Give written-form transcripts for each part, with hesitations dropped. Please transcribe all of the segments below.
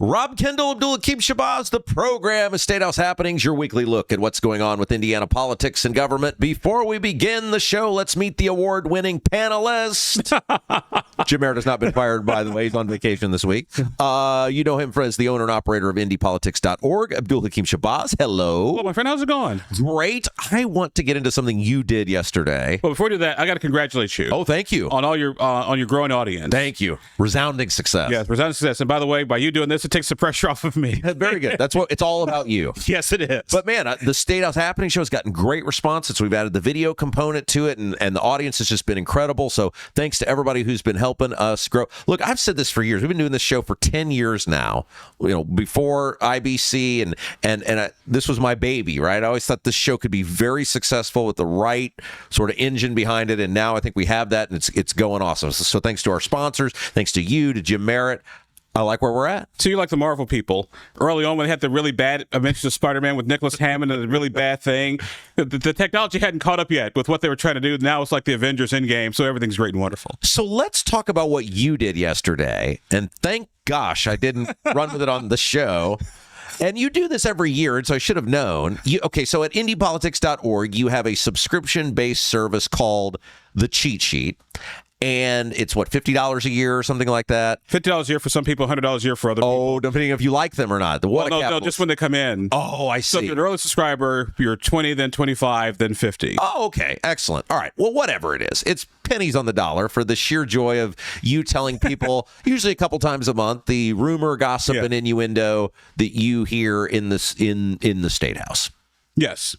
Rob Kendall, Abdul-Hakim Shabazz. The program is Statehouse Happenings, your weekly look at what's going on with Indiana politics and government. Before we begin the show, let's meet the award-winning panelist. Jim Merritt has not been fired, by the way. He's on vacation this week. You know him as the owner and operator of IndyPolitics.org, Abdul-Hakim Shabazz. Hello. Hello, my friend. How's it going? Great. I want to get into something you did yesterday. Well, before we do that, I got to congratulate you. Oh, thank you. On your growing audience. Thank you. Resounding success. Yes, resounding success. And by the way, by you doing this, it takes the pressure off of me. Very good. That's what it's all about you. Yes, it is. But man, the Statehouse Happening show has gotten great response since we've added the video component to it, and the audience has just been incredible. So thanks to everybody who's been helping us grow. Look, I've said this for years. We've been doing this show for 10 years now. You know, before IBC, and this was my baby, right? I always thought this show could be very successful with the right sort of engine behind it, and now I think we have that, and it's going awesome. So thanks to our sponsors, thanks to you, to Jim Merritt. I like where we're at. So you like the Marvel people. Early on when they had the really bad Adventures of Spider-Man with Nicholas Hammond and the really bad thing, the technology hadn't caught up yet with what they were trying to do. Now it's like the Avengers Endgame, so everything's great and wonderful. So let's talk about what you did yesterday. And thank gosh I didn't run with it on the show. And you do this every year, and so I should have known. So at IndyPolitics.org, you have a subscription-based service called The Cheat Sheet. And it's, what, $50 a year or something like that? $50 a year for some people, $100 a year for other people. Oh, depending if you like them or not. No, just when they come in. Oh, I see. So if you're an early subscriber, you're 20, then 25, then 50. Oh, okay. Excellent. All right. Well, whatever it is, it's pennies on the dollar for the sheer joy of you telling people, usually a couple times a month, the rumor, gossip, and innuendo that you hear in the Statehouse. Yes.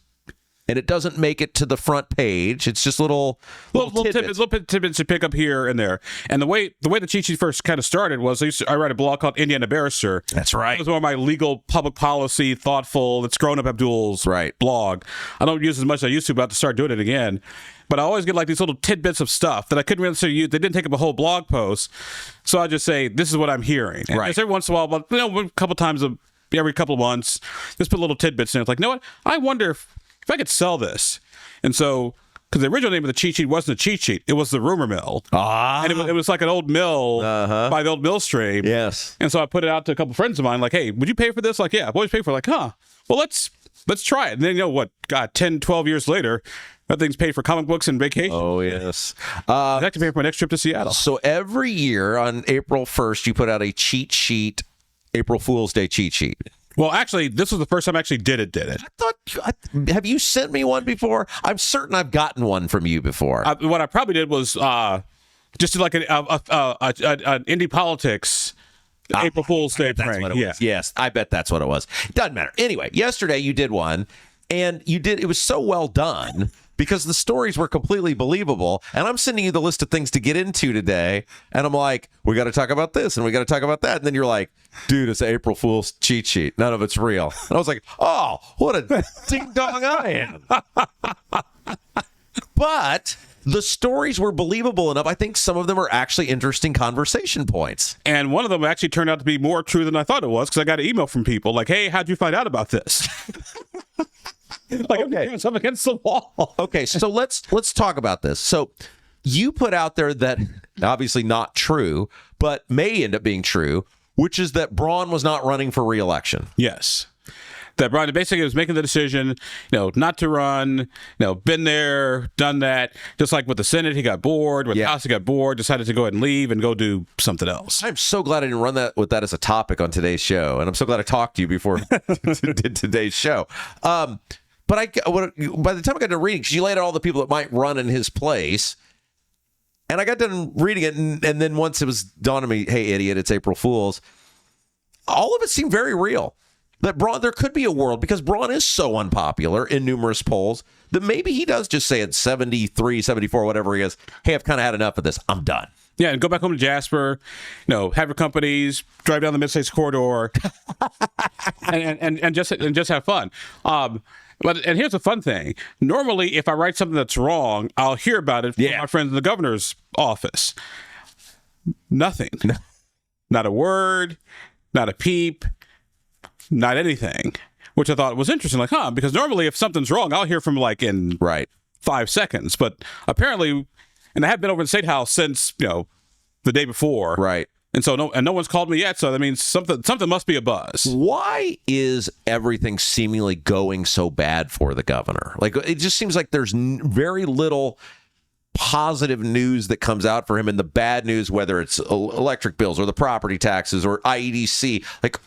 And it doesn't make it to the front page. It's just little tidbits you pick up here and there. And the way the cheat sheet first kind of started was I write a blog called Indiana Barrister. That's right. It was one of my legal, public policy, thoughtful, it's grown up Abdul's blog. I don't use it as much as I used to, but I have to start doing it again. But I always get like these little tidbits of stuff that I couldn't really use. They didn't take up a whole blog post. So I just say, this is what I'm hearing. And just every once in a while, but a couple times every couple of months, just put little tidbits in. It's like, you know what? I wonder if I could sell this. And so, because the original name of the cheat sheet wasn't a cheat sheet, it was the rumor mill. And it was like an old mill by the old mill stream. Yes. And so I put it out to a couple friends of mine, like, hey, would you pay for this? Like, yeah, I've always paid for it. Like, well, let's try it. And then, 10, 12 years later, that thing's paid for comic books and vacation. Oh, yes. I have to pay for my next trip to Seattle. So every year on April 1st, you put out a cheat sheet, April Fool's Day cheat sheet. Well, actually, this was the first time I actually did it. Have you sent me one before? I'm certain I've gotten one from you before. What I probably did was just like an indie politics April Fool's Day prank. Yes, I bet that's what it was. Doesn't matter. Anyway, yesterday you did one, and it was so well done because the stories were completely believable. And I'm sending you the list of things to get into today, and I'm like, we got to talk about this, and we got to talk about that. And then you're like, dude, it's April Fool's cheat sheet. None of it's real. And I was like, oh, what a ding-dong I am. But the stories were believable enough. I think some of them are actually interesting conversation points. And one of them actually turned out to be more true than I thought it was, because I got an email from people like, hey, how'd you find out about this? I'm against the wall. Okay, so let's talk about this. So you put out there that obviously not true, but may end up being true, which is that Braun was not running for re-election. Yes. That Braun basically was making the decision, not to run, been there, done that. Just like with the Senate, he got bored. With the House, he got bored, decided to go ahead and leave and go do something else. I'm so glad I didn't run with that as a topic on today's show. And I'm so glad I talked to you before did today's show. But by the time I got to reading, because you laid out all the people that might run in his place, and I got done reading it, and then once it was dawned on me, hey, idiot, it's April Fool's, all of it seemed very real. That Braun, there could be a world, because Braun is so unpopular in numerous polls, that maybe he does just say at 73, 74, whatever he is, hey, I've kind of had enough of this. I'm done. Yeah, and go back home to Jasper, have your companies, drive down the Mid-States corridor, and just have fun. And here's the fun thing. Normally, if I write something that's wrong, I'll hear about it from my friends in the governor's office. Nothing. No. Not a word, not a peep, not anything, which I thought was interesting. Like, because normally if something's wrong, I'll hear from in 5 seconds. But apparently, and I have been over in the State House since, the day before. Right. And so no one's called me yet. So that means something must be a buzz. Why is everything seemingly going so bad for the governor? Like, it just seems like there's very little positive news that comes out for him, and the bad news, whether it's electric bills or the property taxes or IEDC, like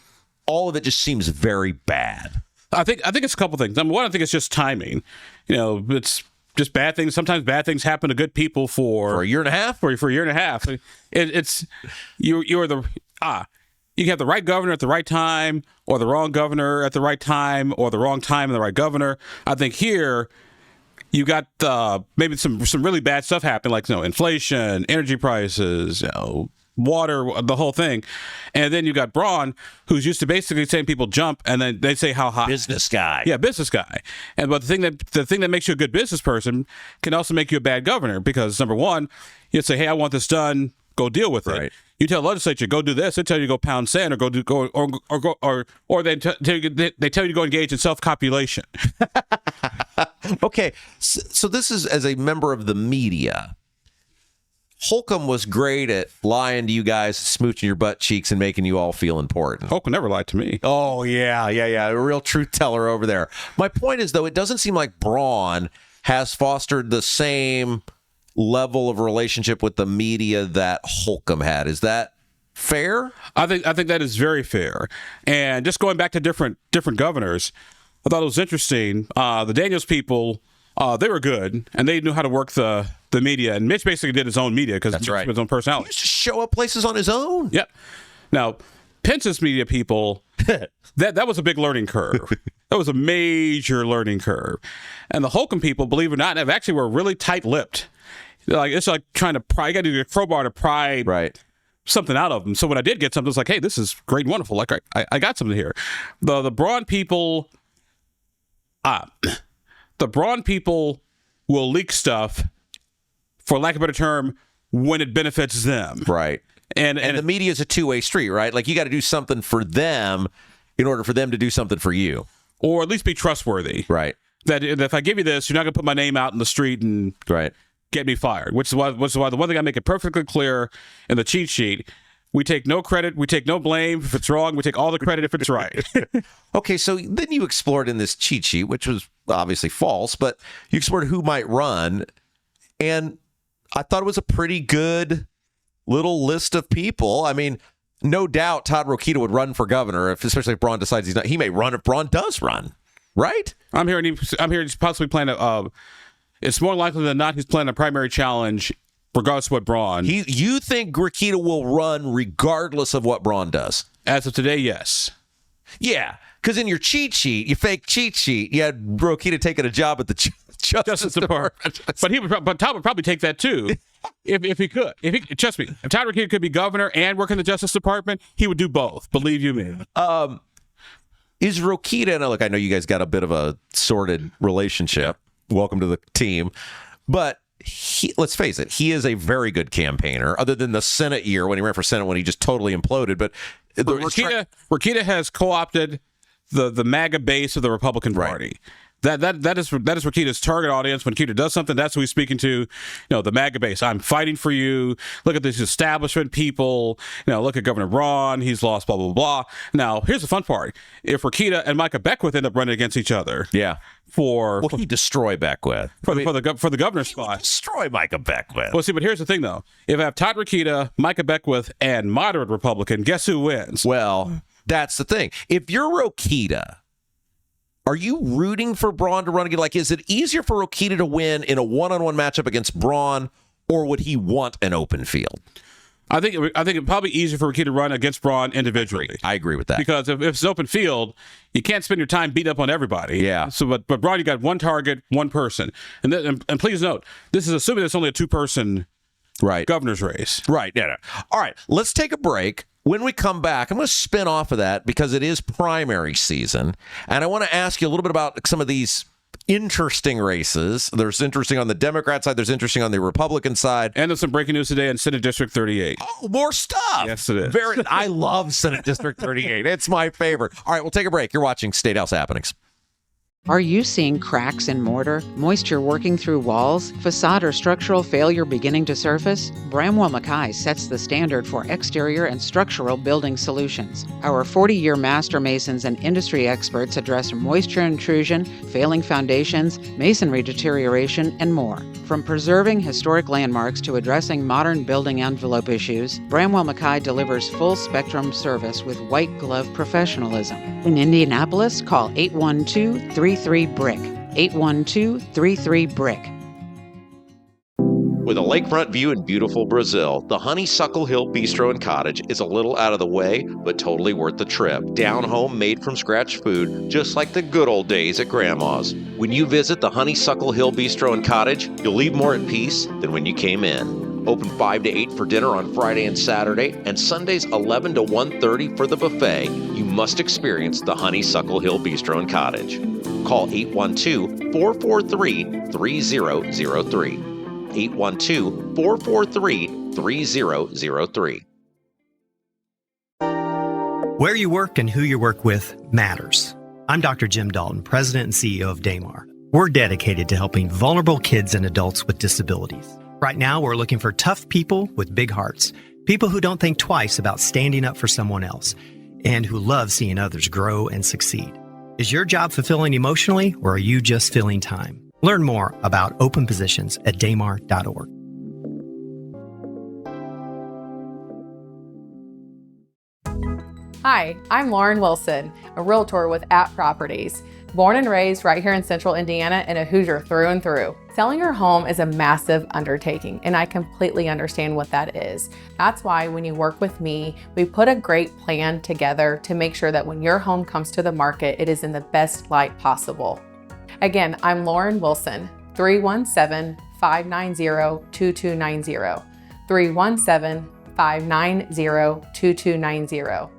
all of it just seems very bad. I think it's a couple things. Number one, I think it's just timing. It's just bad things. Sometimes bad things happen to good people for a year and a half. For a year and a half, you have the right governor at the right time, or the wrong governor at the right time, or the wrong time and the right governor. I think here you got maybe some really bad stuff happening, like inflation, energy prices, water, the whole thing. And then you got Braun, who's used to basically saying people jump, and then they say how high. Business guy. Yeah, business guy. But the thing that makes you a good business person can also make you a bad governor, because number one, you'd say, hey, I want this done, go deal with it. You tell the legislature, go do this, they tell you to go pound sand, or they tell you to go engage in self-copulation. Okay, so this is as a member of the media. Holcomb was great at lying to you guys, smooching your butt cheeks, and making you all feel important. Holcomb never lied to me. Oh, yeah. A real truth teller over there. My point is, though, it doesn't seem like Braun has fostered the same level of relationship with the media that Holcomb had. Is that fair? I think that is very fair. And just going back to different governors, I thought it was interesting. The Daniels people, they were good, and they knew how to work the media. And Mitch basically did his own media because that's right. His own personality. He used to show up places on his own. Yep. Now, Pence's media people, that was a big learning curve. That was a major learning curve. And the Holcomb people, believe it or not, actually were really tight-lipped. It's like trying to pry. You got to do a crowbar to pry something out of them. So when I did get something, it's like, hey, this is great and wonderful. Like I got something here. The Braun people, will leak stuff, for lack of a better term, when it benefits them. Right. And the media is a two-way street, right? Like, you got to do something for them in order for them to do something for you. Or at least be trustworthy. Right. That if I give you this, you're not going to put my name out in the street and get me fired. Which is why the one thing I make it perfectly clear in the cheat sheet, we take no credit, we take no blame. If it's wrong, we take all the credit if it's right. Okay, so then you explored in this cheat sheet, which was obviously false, but you explored who might run, and I thought it was a pretty good little list of people. I mean, no doubt Todd Rokita would run for governor, especially if Braun decides he's not. He may run if Braun does run, right? I'm hearing he's possibly planning it's more likely than not he's planning a primary challenge regardless of what Braun. You think Rokita will run regardless of what Braun does? As of today, yes. Yeah, because in your cheat sheet, your fake cheat sheet, you had Rokita taking a job at the Justice Department. But Todd would probably take that too, if he could. Trust me, if Todd Rokita could be governor and work in the Justice Department, he would do both. Believe you me. Is Rokita, and look, I know you guys got a bit of a sordid relationship. Welcome to the team, but let's face it, he is a very good campaigner, other than the Senate year when he ran for Senate when he just totally imploded. But Rokita has co-opted the MAGA base of the Republican Party. That is Rokita's target audience. When Rokita does something, that's who he's speaking to. The MAGA base. I'm fighting for you. Look at these establishment people. Look at Governor Braun. He's lost. Blah blah blah. Now, here's the fun part. If Rokita and Micah Beckwith end up running against each other, he destroy Beckwith for the governor's spot. Destroy Micah Beckwith. Well, see, but here's the thing though. If I have Todd Rokita, Micah Beckwith, and moderate Republican, guess who wins? Well, that's the thing. If you're Rokita, are you rooting for Braun to run again? Like, is it easier for Rokita to win in a one-on-one matchup against Braun, or would he want an open field? I think it's probably easier for Rokita to run against Braun individually. I agree with that. Because if it's open field, you can't spend your time beating up on everybody. Yeah. So, but Braun, you got one target, one person, and please note, this is assuming it's only a two-person governor's race. Right. Yeah. All right. Let's take a break. When we come back, I'm going to spin off of that because it is primary season, and I want to ask you a little bit about some of these interesting races. There's interesting on the Democrat side. There's interesting on the Republican side. And there's some breaking news today in Senate District 38. Oh, more stuff. Yes, it is. I love Senate District 38. It's my favorite. All right, we'll take a break. You're watching Statehouse Happenings. Are you seeing cracks in mortar, moisture working through walls, facade or structural failure beginning to surface? Bramwell Mackay sets the standard for exterior and structural building solutions. Our 40-year master masons and industry experts address moisture intrusion, failing foundations, masonry deterioration, and more. From preserving historic landmarks to addressing modern building envelope issues, Bramwell Mackay delivers full-spectrum service with white-glove professionalism. In Indianapolis, call 812-33-BRICK. 812-33-BRICK. With a lakefront view in beautiful Brazil, the Honeysuckle Hill Bistro and Cottage is a little out of the way, but totally worth the trip. Down home, made from scratch food, just like the good old days at Grandma's. When you visit the Honeysuckle Hill Bistro and Cottage, you'll leave more at peace than when you came in. Open 5 to 8 for dinner on Friday and Saturday, and Sundays 11 to 1:30 for the buffet. You must experience the Honeysuckle Hill Bistro and Cottage. Call 812-443-3003. 812-443-3003. Where you work and who you work with matters. I'm Dr. Jim Dalton, President and CEO of Damar. We're dedicated to helping vulnerable kids and adults with disabilities. Right now, we're looking for tough people with big hearts, people who don't think twice about standing up for someone else, and who love seeing others grow and succeed. Is your job fulfilling emotionally, or are you just filling time? Learn more about open positions at damar.org. Hi, I'm Lauren Wilson, a realtor with App Properties. Born and raised right here in Central Indiana and a Hoosier through and through. Selling your home is a massive undertaking, and I completely understand what that is. That's why when you work with me, we put a great plan together to make sure that when your home comes to the market, it is in the best light possible. Again, I'm Lauren Wilson, 317-590-2290, 317-590-2290.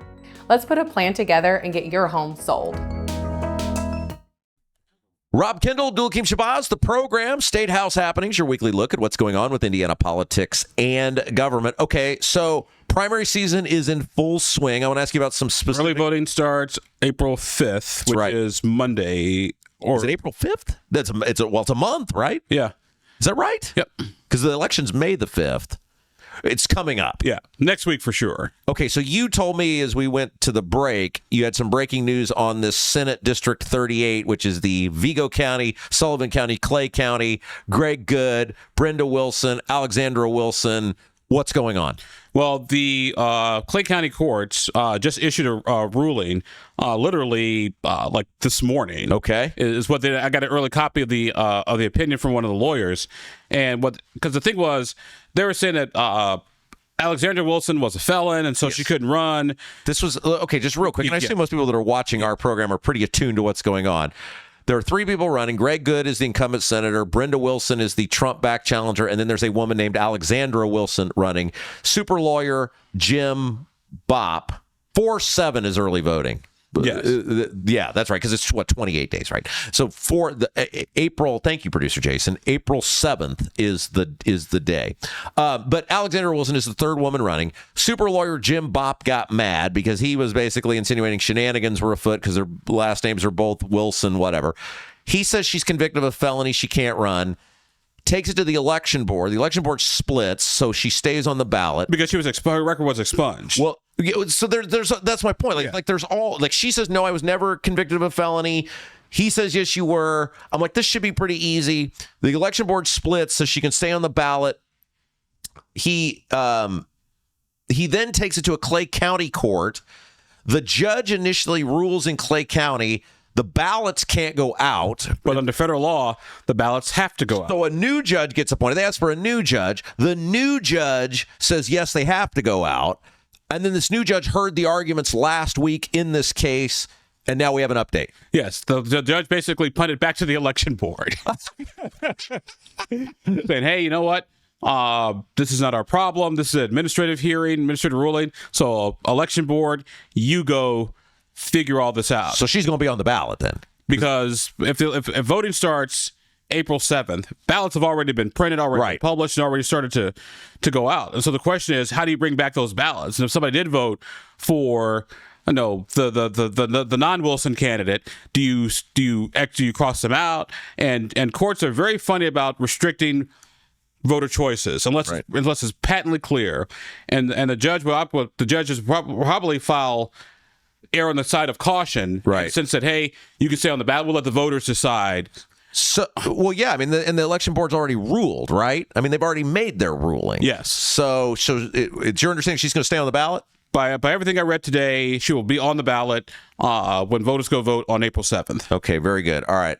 Let's put a plan together and get your home sold. Rob Kendall, Abdul-Hakim Shabazz, the program, Statehouse Happenings, your weekly look at what's going on with Indiana politics and government. Okay, so primary season is in full swing. I want to ask you about some specific... Early voting starts April 5th, which is Monday. Is it April 5th? It's a month, right? Yeah. Is that right? Yep. Because the election's May the 5th. It's coming up. Yeah, next week for sure. Okay, so you told me as we went to the break, you had some breaking news on this Senate District 38, which is the Vigo County, Sullivan County, Clay County, Greg Good, Brenda Wilson, Alexandra Wilson. What's going on? Well, the Clay County courts just issued a ruling, literally like this morning. Okay, is what I got an early copy of the opinion from one of the lawyers, and because the thing was they were saying that Alexandra Wilson was a felon, and so she couldn't run. This was okay. Just real quick, and I assume most people that are watching our program are pretty attuned to what's going on. There are three people running. Greg Good is the incumbent senator. Brenda Wilson is the Trump-backed challenger. And then there's a woman named Alexandra Wilson running. Super lawyer Jim Bopp. 4-7 is early voting. Yes. Yeah, that's right, because it's, 28 days, right? So for the April, thank you, producer Jason, April 7th is the day. But Alexandra Wilson is the third woman running. Super lawyer Jim Bopp got mad because he was basically insinuating shenanigans were afoot because their last names are both Wilson, whatever. He says she's convicted of a felony, she can't run. Takes it to the election board. The election board splits, so she stays on the ballot because her record was expunged. Well, so there's that's my point. Like there's all she says no, I was never convicted of a felony. He says yes, you were. I'm like, this should be pretty easy. The election board splits, so she can stay on the ballot. He then takes it to a Clay County court. The judge initially rules in Clay County. The ballots can't go out. But under federal law, the ballots have to go out. So a new judge gets appointed. They ask for a new judge. The new judge says, yes, they have to go out. And then this new judge heard the arguments last week in this case, and now we have an update. Yes, the judge basically punted back to the election board. Saying, hey, you know what? This is not our problem. This is an administrative hearing, administrative ruling. So election board, you go figure all this out. So she's going to be on the ballot then, because if voting starts April 7th, ballots have already been printed, already published, and already started to go out. And so the question is, how do you bring back those ballots? And if somebody did vote for no, the non-Wilson candidate, do you cross them out? And courts are very funny about restricting voter choices unless it's patently clear, and the judges probably err on the side of caution, right? Since that, hey, you can stay on the ballot, we'll let the voters decide. So, well, yeah, I mean, the election board's already ruled, right? I mean, they've already made their ruling. Yes. So it's your understanding she's going to stay on the ballot? By everything I read today, she will be on the ballot when voters go vote on April 7th. Okay, very good. All right.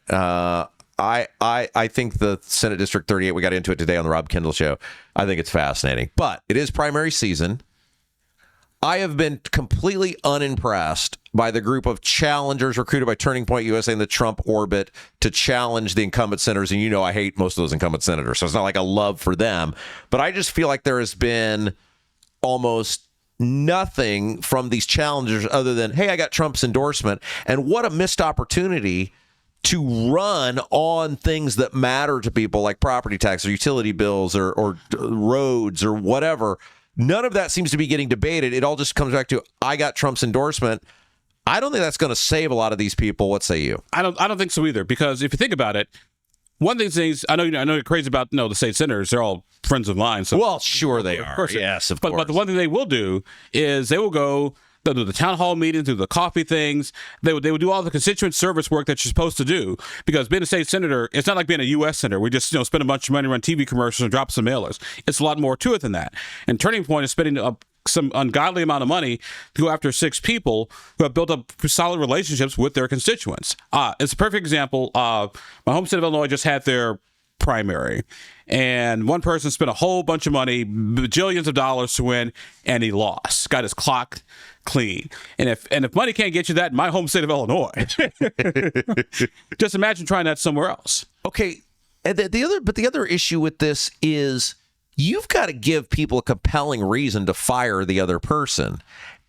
I think the Senate District 38, we got into it today on the Rob Kendall Show. I think it's fascinating. But it is primary season. I have been completely unimpressed by the group of challengers recruited by Turning Point USA in the Trump orbit to challenge the incumbent senators. And I hate most of those incumbent senators, so it's not like a love for them. But I just feel like there has been almost nothing from these challengers other than, hey, I got Trump's endorsement. And what a missed opportunity to run on things that matter to people, like property tax or utility bills or roads or whatever. None of that seems to be getting debated. It all just comes back to, I got Trump's endorsement. I don't think that's going to save a lot of these people. What say you? I don't think so either, because if you think about it, one of these things, I know you're crazy about the state senators. They're all friends of mine. So well, sure they are. Yes, of course. But the one thing they will do is they will go. They'll do the town hall meetings, do the coffee things. They would do all the constituent service work that you're supposed to do, because being a state senator, it's not like being a U.S. senator. We just spend a bunch of money on TV commercials and drop some mailers. It's a lot more to it than that. And Turning Point is spending some ungodly amount of money to go after 6 people who have built up solid relationships with their constituents. It's a perfect example. My home state of Illinois just had their primary, and one person spent a whole bunch of money, bajillions of dollars to win, and he lost. Got his clock clean. And if money can't get you that in my home state of Illinois, just imagine trying that somewhere else. Okay, and the other issue with this is you've got to give people a compelling reason to fire the other person.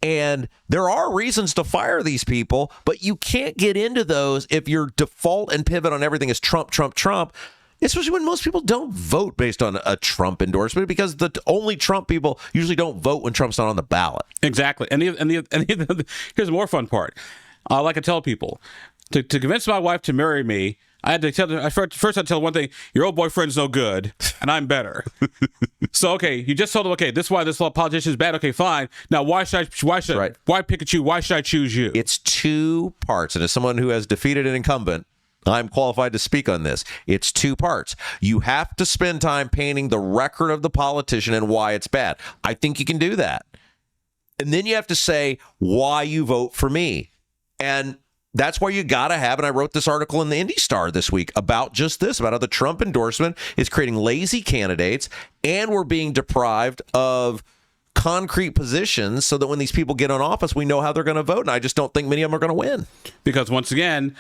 And there are reasons to fire these people, but you can't get into those if your default and pivot on everything is Trump, Trump, Trump. Especially when most people don't vote based on a Trump endorsement, because the only Trump people usually don't vote when Trump's not on the ballot. Exactly. And here's the more fun part. Like I tell people, to convince my wife to marry me, I had to tell her, first I had to tell her one thing: your old boyfriend's no good, and I'm better. So, okay, you just told him, okay, this is why this politician is bad. Okay, fine. Now, why pick and choose? Why should I choose you? It's 2 parts, and as someone who has defeated an incumbent, I'm qualified to speak on this. It's 2 parts. You have to spend time painting the record of the politician and why it's bad. I think you can do that. And then you have to say why you vote for me. And that's why you got to have, and I wrote this article in the Indy Star this week about just this, about how the Trump endorsement is creating lazy candidates, and we're being deprived of concrete positions so that when these people get in office, we know how they're going to vote. And I just don't think many of them are going to win. Because once again,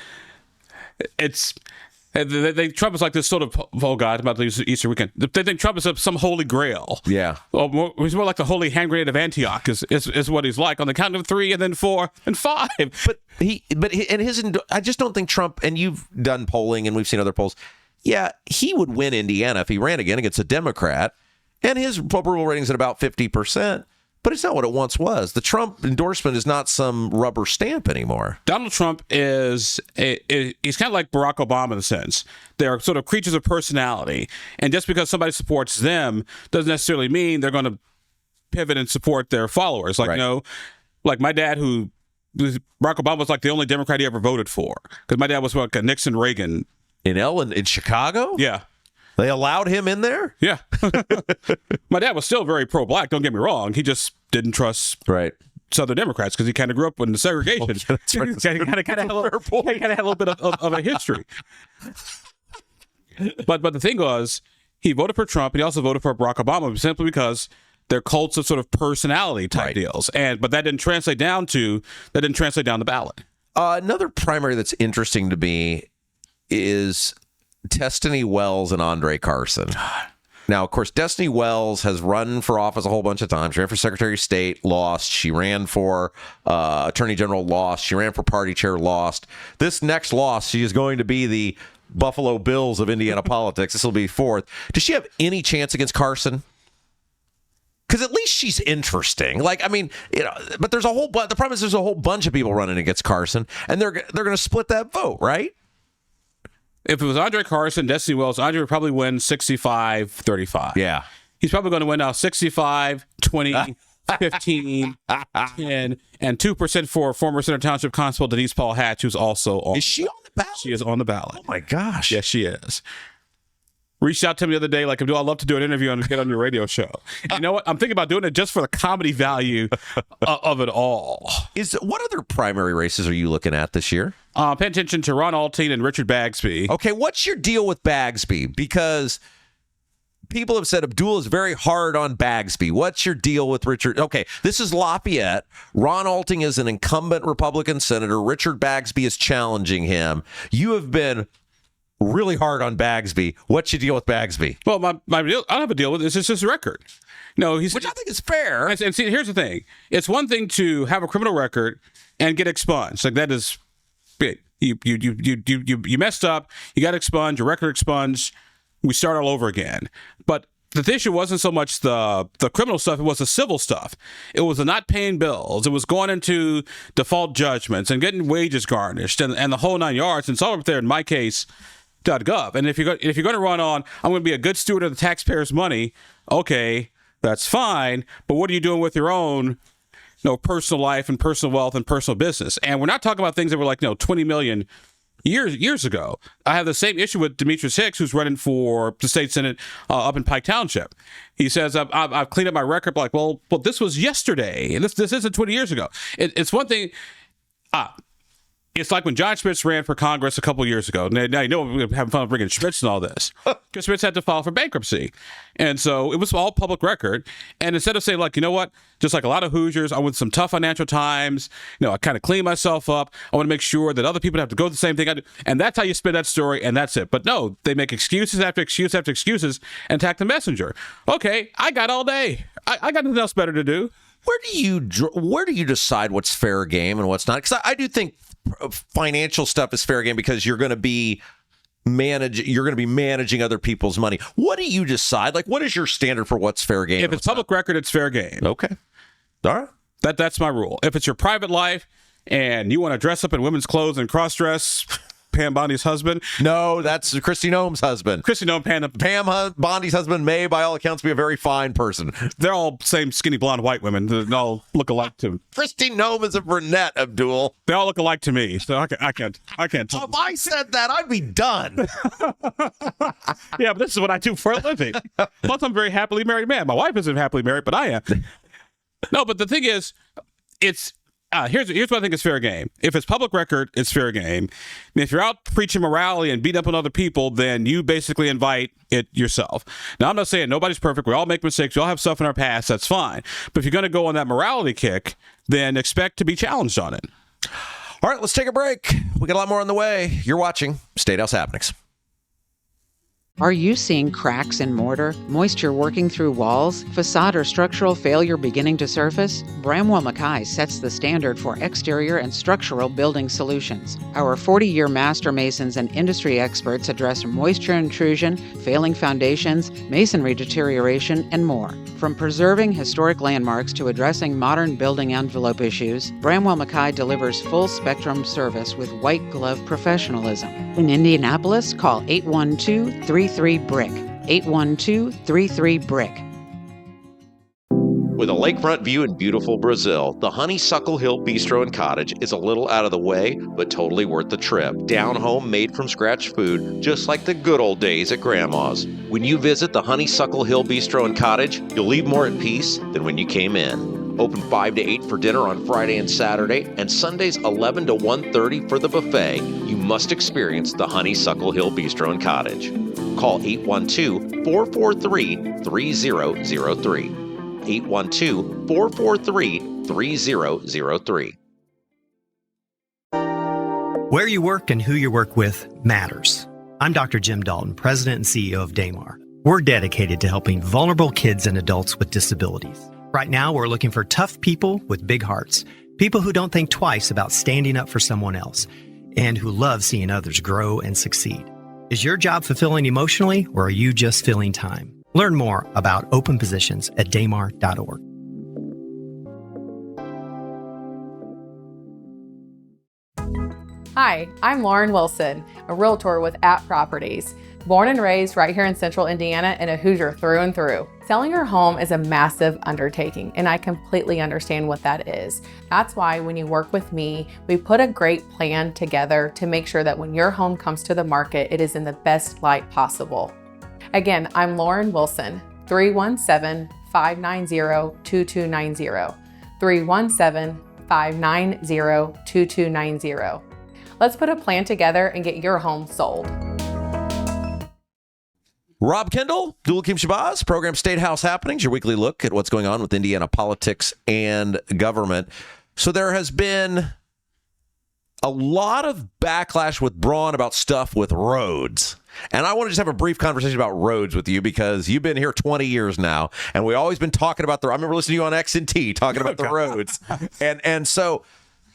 Trump is like this sort of, oh God, about the Easter weekend. They think Trump is some holy grail. Yeah. Well, he's more like the holy hand grenade of Antioch is what he's like, on the count of 3 and then 4 and 5. I just don't think Trump, and you've done polling and we've seen other polls. Yeah, he would win Indiana if he ran again against a Democrat, and his approval rating's at about 50%. But it's not what it once was. The Trump endorsement is not some rubber stamp anymore. Donald Trump he's kind of like Barack Obama in a sense. They're sort of creatures of personality. And just because somebody supports them doesn't necessarily mean they're going to pivot and support their followers. Like, right. Like my dad, Barack Obama was like the only Democrat he ever voted for. Because my dad was like a Nixon Reagan. In Chicago? Yeah. They allowed him in there? Yeah. My dad was still very pro-black, don't get me wrong. He just didn't trust Southern Democrats because he kind of grew up in the segregation. Oh, yeah, that's right. He kind of had a little bit of a history. But the thing was, he voted for Trump, and he also voted for Barack Obama simply because they're cults of sort of personality type deals. But that didn't translate down the ballot. Another primary that's interesting to me is Destiny Wells and Andre Carson. Now, of course, Destiny Wells has run for office a whole bunch of times. She ran for Secretary of State, lost. She ran for Attorney General, lost. She ran for party chair, lost. This next loss, she is going to be the Buffalo Bills of Indiana politics. This will be 4th. Does she have any chance against Carson? Because at least she's interesting. Like, I mean, but there's a whole the problem is there's a whole bunch of people running against Carson, and they're going to split that vote, right? If it was Andre Carson, Destiny Wells, Andre would probably win 65-35. Yeah. He's probably going to win now 65, 20, 15, 10, and 2% for former Center Township Constable Denise Paul Hatch, who's also on. Is she on the ballot? She is on the ballot. Oh, my gosh. Yes, she is. Reached out to me the other day, like, Abdul, I'd love to do an interview and get on your radio show. And you know what? I'm thinking about doing it just for the comedy value of it all. What other primary races are you looking at this year? Pay attention to Ron Alting and Richard Bagsby. Okay, what's your deal with Bagsby? Because people have said Abdul is very hard on Bagsby. What's your deal with Richard? Okay, this is Lafayette. Ron Alting is an incumbent Republican senator. Richard Bagsby is challenging him. You have been really hard on Bagsby. What's your deal with Bagsby? Well, my deal, I don't have a deal with this. It's just a record. No, which I think is fair. And see, here's the thing. It's one thing to have a criminal record and get expunged. Like, that is big. You messed up. You got expunged. Your record expunged. We start all over again. But the issue wasn't so much the criminal stuff. It was the civil stuff. It was the not paying bills. It was going into default judgments and getting wages garnished and the whole 9 yards. And it's all up there in my case. .gov. And if you're going to run on, I'm going to be a good steward of the taxpayers' money, okay, that's fine. But what are you doing with your own, personal life and personal wealth and personal business? And we're not talking about things that were like, 20 million years ago. I have the same issue with Demetrius Hicks, who's running for the state senate up in Pike Township. He says, I've cleaned up my record. Like, well, this was yesterday, and this isn't 20 years ago. It's one thing. It's like when John Schmitz ran for Congress a couple years ago. Now, you know, we're having fun bringing Schmitz and all this. Because Schmitz had to file for bankruptcy. And so it was all public record. And instead of saying, like, you know what, just like a lot of Hoosiers, I went some tough financial times. I kind of cleaned myself up. I want to make sure that other people have to go the same thing I do. And that's how you spin that story, and that's it. But no, they make excuses after excuse after excuses and attack the messenger. Okay, I got all day. I got nothing else better to do. Where do you decide what's fair game and what's not? Because I do think financial stuff is fair game because you're going to be managing other people's money. What do you decide? Like, what is your standard for what's fair game? If it's public record, it's fair game. Okay. All right. That's my rule. If it's your private life and you want to dress up in women's clothes and cross-dress, Pam Bondi's husband. No, that's Christy Noem's husband. Christy Noem, Pam Bondi's husband may, by all accounts, be a very fine person. They're all same skinny blonde white women. They all look alike to me. Christy Noem is a brunette, Abdul. They all look alike to me, so I can't. If I said that, I'd be done. Yeah, but this is what I do for a living. Plus, I'm a very happily married man. My wife isn't happily married, but I am. No, but the thing is, it's. Here's what I think is fair game. If it's public record, it's fair game. And if you're out preaching morality and beating up on other people, then you basically invite it yourself. Now, I'm not saying nobody's perfect. We all make mistakes. We all have stuff in our past. That's fine. But if you're going to go on that morality kick, then expect to be challenged on it. All right, let's take a break. We got a lot more on the way. You're watching Statehouse Happenings. Are you seeing cracks in mortar, moisture working through walls, facade or structural failure beginning to surface? Bramwell Mackay sets the standard for exterior and structural building solutions. Our 40-year master masons and industry experts address moisture intrusion, failing foundations, masonry deterioration, and more. From preserving historic landmarks to addressing modern building envelope issues, Bramwell Mackay delivers full-spectrum service with white-glove professionalism. In Indianapolis, call 812-33-BRICK. 812-33-BRICK. With a lakefront view in beautiful Brazil, the Honeysuckle Hill Bistro and Cottage is a little out of the way, but totally worth the trip. Down home, made from scratch food, just like the good old days at Grandma's. When you visit the Honeysuckle Hill Bistro and Cottage, you'll leave more at peace than when you came in. Open 5 to 8 for dinner on Friday and Saturday, and Sundays 11 to 1:30 for the buffet. You must experience the Honeysuckle Hill Bistro and Cottage. Call 812-443-3003. 812-443-3003. Where you work and who you work with matters. I'm Dr. Jim Dalton, President and CEO of Damar. We're dedicated to helping vulnerable kids and adults with disabilities. Right now, we're looking for tough people with big hearts, people who don't think twice about standing up for someone else, and who love seeing others grow and succeed. Is your job fulfilling emotionally, or are you just filling time? Learn more about open positions at damar.org. Hi, I'm Lauren Wilson, a realtor with App Properties. Born and raised right here in Central Indiana and a Hoosier through and through. Selling your home is a massive undertaking, and I completely understand what that is. That's why when you work with me, we put a great plan together to make sure that when your home comes to the market, it is in the best light possible. Again, I'm Lauren Wilson, 317-590-2290. 317-590-2290. Let's put a plan together and get your home sold. Rob Kendall, Abdul-Hakim Shabazz, program Statehouse Happenings, your weekly look at what's going on with Indiana politics and government. So there has been a lot of backlash with Braun about stuff with roads. And I want to just have a brief conversation about roads with you because you've been here 20 years now, and we've always been talking about I remember listening to you on X&T talking about the roads. And so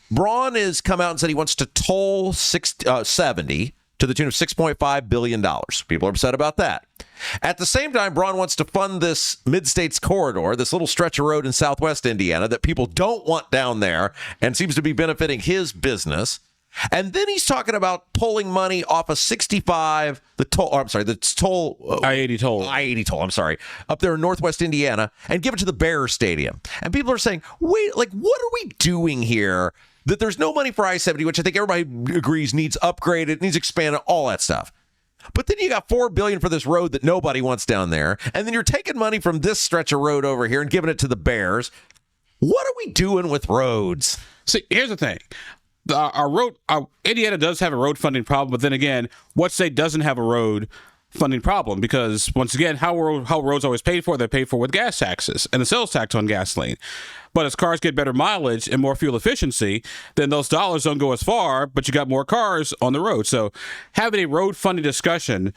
Braun has come out and said he wants to toll 70 to the tune of $6.5 billion. People are upset about that. At the same time, Braun wants to fund this Mid-States corridor, this little stretch of road in southwest Indiana that people don't want down there and seems to be benefiting his business. And then he's talking about pulling money off of 65, the toll, I-80 toll, up there in northwest Indiana and give it to the Bears Stadium. And people are saying, wait, what are we doing here? That there's no money for I-70, which I think everybody agrees needs upgraded, needs expanded, all that stuff. But then you got $4 billion for this road that nobody wants down there, and then you're taking money from this stretch of road over here and giving it to the Bears. What are we doing with roads? See, here's the thing. Indiana does have a road funding problem, but then again, what state doesn't have a road funding problem? Because once again, how roads always paid for? They're paid for with gas taxes and the sales tax on gasoline. But as cars get better mileage and more fuel efficiency, then those dollars don't go as far, but you got more cars on the road. So having a road funding discussion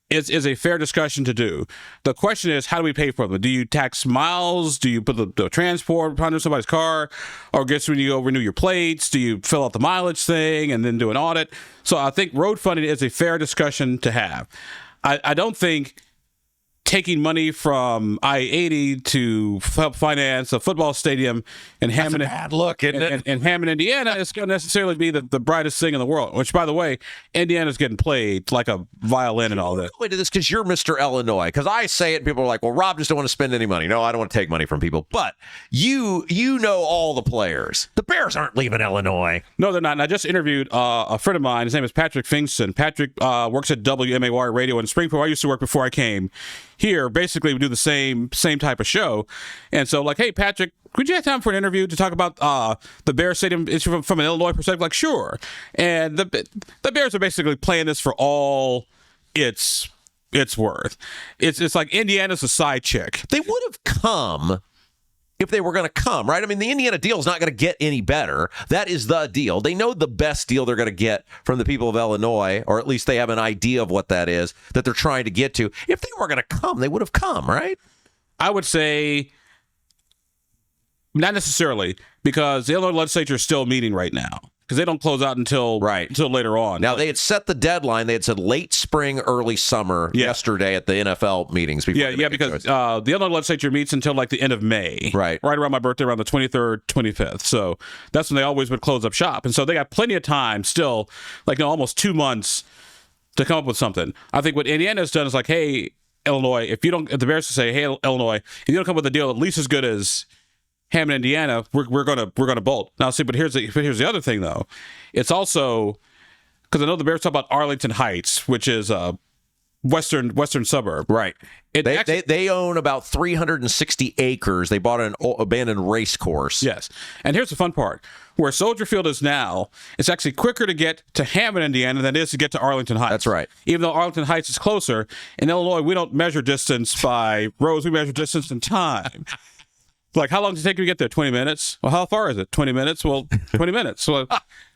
is a fair discussion to do. The question is, how do we pay for them? Do you tax miles? Do you put the transport under somebody's car? Or guess when you go renew your plates, do you fill out the mileage thing and then do an audit? So I think road funding is a fair discussion to have. I don't think taking money from I-80 to help finance a football stadium in Hammond, bad look, isn't it? In Hammond, Indiana, is going to necessarily be the brightest thing in the world. Which, by the way, Indiana's getting played like a violin and all that. Wait to this because you're Mr. Illinois. Because I say it, and people are like, "Well, Rob just don't want to spend any money." No, I don't want to take money from people. But you know all the players. The Bears aren't leaving Illinois. No, they're not. And I just interviewed a friend of mine. His name is Patrick Fingston. Patrick works at WMAY Radio in Springfield. I used to work before I came here. Basically, we do the same type of show. And so, like, hey, Patrick, could you have time for an interview to talk about the Bears Stadium issue from an Illinois perspective? Like, sure. And the Bears are basically playing this for all it's worth. It's like Indiana's a side chick. They would have come if they were going to come, right? I mean, the Indiana deal is not going to get any better. That is the deal. They know the best deal they're going to get from the people of Illinois, or at least they have an idea of what that is that they're trying to get to. If they were going to come, they would have come, right? I would say not necessarily, because the Illinois legislature is still meeting right now. Because they don't close out until later on. Now, they had set the deadline. They had said late spring, early summer yesterday at the NFL meetings. Because the Illinois legislature meets until like the end of May. Right around my birthday, around the 23rd, 25th. So that's when they always would close up shop. And so they got plenty of time still, almost 2 months to come up with something. I think what Indiana has done is like, hey, Illinois, if the Bears say, hey, Illinois, if you don't come up with a deal at least as good as Hammond, Indiana, we're gonna bolt. Now, see, but here's the other thing though. It's also because I know the Bears talk about Arlington Heights, which is a western suburb. Right. They own about 360 acres. They bought an abandoned race course. Yes. And here's the fun part. Where Soldier Field is now, it's actually quicker to get to Hammond, Indiana than it is to get to Arlington Heights. That's right. Even though Arlington Heights is closer, in Illinois, we don't measure distance by roads. We measure distance in time. Like, how long does it take you to get there? 20 minutes? Well, how far is it? 20 minutes? Well, 20 minutes. So,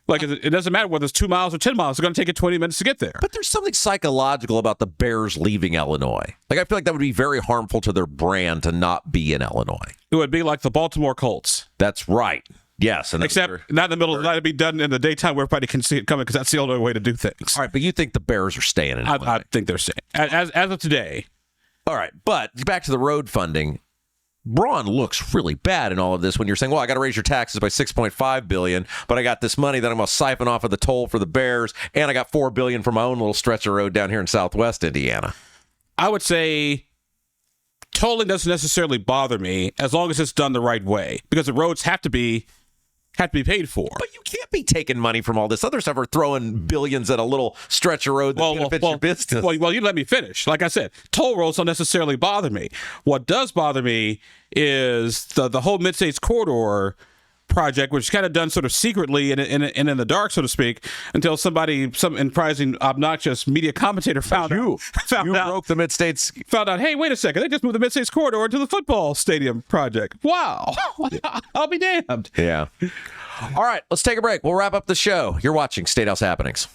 it doesn't matter whether it's 2 miles or 10 miles. It's going to take you 20 minutes to get there. But there's something psychological about the Bears leaving Illinois. I feel like that would be very harmful to their brand to not be in Illinois. It would be like the Baltimore Colts. That's right. Yes. Except not in the middle of the night. It'd be done in the daytime where everybody can see it coming, because that's the only way to do things. All right, but you think the Bears are staying in Illinois? I think they're staying. As of today, All right, but back to the road funding. Braun looks really bad in all of this when you're saying, well, I got to raise your taxes by $6.5 billion, but I got this money that I'm going to siphon off of the toll for the Bears, and I got $4 billion for my own little stretch of road down here in Southwest Indiana. I would say tolling doesn't necessarily bother me as long as it's done the right way, because the roads have to be paid for. But you can't be taking money from all this other stuff or throwing billions at a little stretch of road that benefits your business. Well, you let me finish. Like I said, toll roads don't necessarily bother me. What does bother me is the whole Mid-States Corridor project, which is kind of done sort of secretly and in the dark, so to speak, until some enterprising, obnoxious media commentator found out. Broke the Mid-States. Found out, hey, wait a second, they just moved the Mid-States Corridor into the football stadium project. Wow. I'll be damned. Yeah. All right, let's take a break. We'll wrap up the show. You're watching Statehouse Happenings.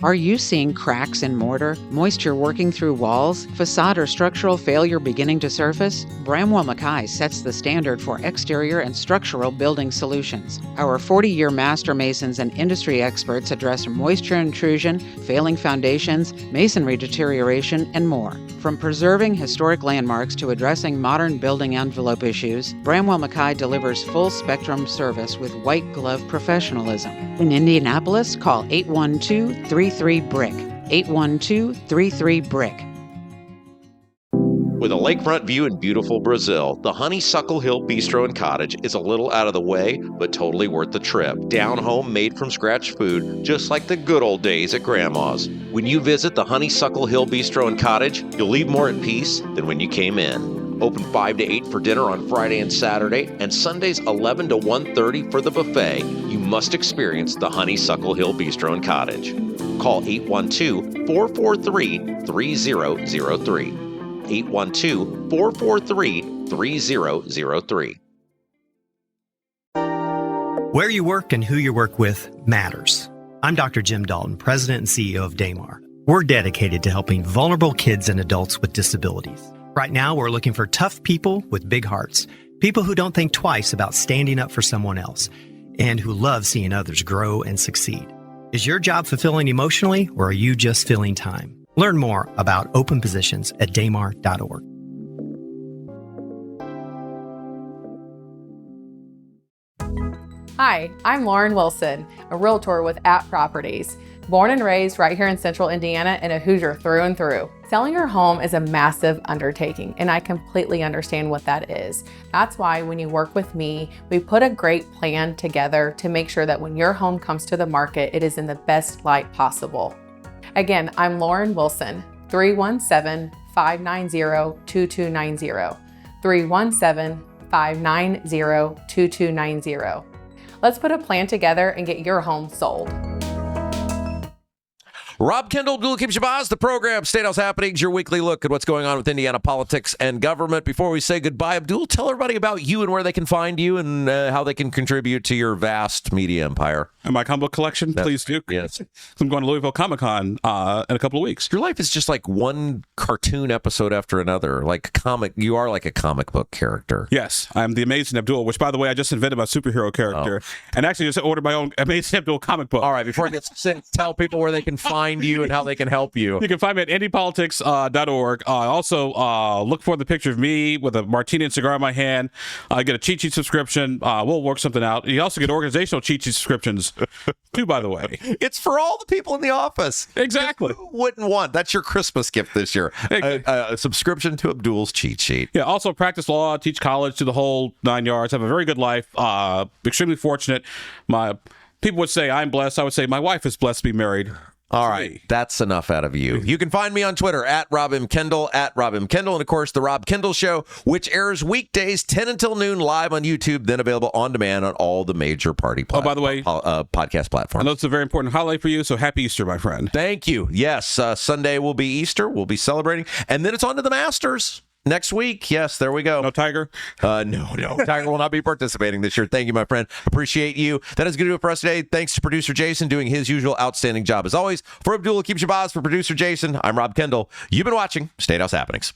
Are you seeing cracks in mortar, moisture working through walls, facade or structural failure beginning to surface? Bramwell Mackay sets the standard for exterior and structural building solutions. Our 40-year master masons and industry experts address moisture intrusion, failing foundations, masonry deterioration, and more. From preserving historic landmarks to addressing modern building envelope issues, Bramwell Mackay delivers full-spectrum service with white-glove professionalism. In Indianapolis, call 812-33-BRICK. 812-33-BRICK. With a lakefront view in beautiful Brazil, the Honeysuckle Hill Bistro and Cottage is a little out of the way, but totally worth the trip. Down home, made from scratch food, just like the good old days at Grandma's. When you visit the Honeysuckle Hill Bistro and Cottage, you'll leave more at peace than when you came in. Open 5 to 8 for dinner on Friday and Saturday, and Sundays 11 to 1:30 for the buffet. You must experience the Honeysuckle Hill Bistro and Cottage. Call 812-443-3003. 812-443-3003. Where you work and who you work with matters. I'm Dr. Jim Dalton, President and CEO of Damar. We're dedicated to helping vulnerable kids and adults with disabilities. Right now, we're looking for tough people with big hearts, people who don't think twice about standing up for someone else, and who love seeing others grow and succeed. Is your job fulfilling emotionally, or are you just filling time? Learn more about open positions at damar.org. Hi, I'm Lauren Wilson, a realtor with App Properties. Born and raised right here in Central Indiana and a Hoosier through and through. Selling your home is a massive undertaking, and I completely understand what that is. That's why when you work with me, we put a great plan together to make sure that when your home comes to the market, it is in the best light possible. Again, I'm Lauren Wilson, 317-590-2290. 317-590-2290. Let's put a plan together and get your home sold. Kendall and Abdul-Hakim Shabazz, the program, Statehouse Happenings, your weekly look at what's going on with Indiana politics and government. Before we say goodbye, Abdul, tell everybody about you and where they can find you and how they can contribute to your vast media empire. And my comic book collection, please do. Yes. I'm going to Louisville Comic-Con in a couple of weeks. Your life is just like one cartoon episode after another. Like comic, you are like a comic book character. Yes, I'm the Amazing Abdul, which, by the way, I just invented my superhero character, and actually just ordered my own Amazing Abdul comic book. All right, before I get sick, tell people where they can find you and how they can help you. You can find me at indypolitics.org. Also, look for the picture of me with a martini and cigar in my hand. Get a cheat sheet subscription. We'll work something out. You also get organizational cheat sheet subscriptions, too, by the way. It's for all the people in the office. Exactly. Who wouldn't want? That's your Christmas gift this year. A subscription to Abdul's cheat sheet. Yeah, also practice law, teach college, do the whole 9 yards, have a very good life. Extremely fortunate. People would say I'm blessed. I would say my wife is blessed to be married. All right, that's enough out of you. You can find me on Twitter at @RobMKendall, @RobMKendall, and of course, The Rob Kendall Show, which airs weekdays 10 until noon live on YouTube, then available on demand on all the major party by the way, podcast platforms. I know it's a very important holiday for you, so happy Easter, my friend. Thank you. Yes, Sunday will be Easter. We'll be celebrating, and then it's on to the Masters. Next week, yes, there we go. No Tiger? No. Tiger will not be participating this year. Thank you, my friend. Appreciate you. That is going to do it for us today. Thanks to producer Jason doing his usual outstanding job. As always, for Abdul-Hakim Shabazz, for producer Jason, I'm Rob Kendall. You've been watching Statehouse Happenings.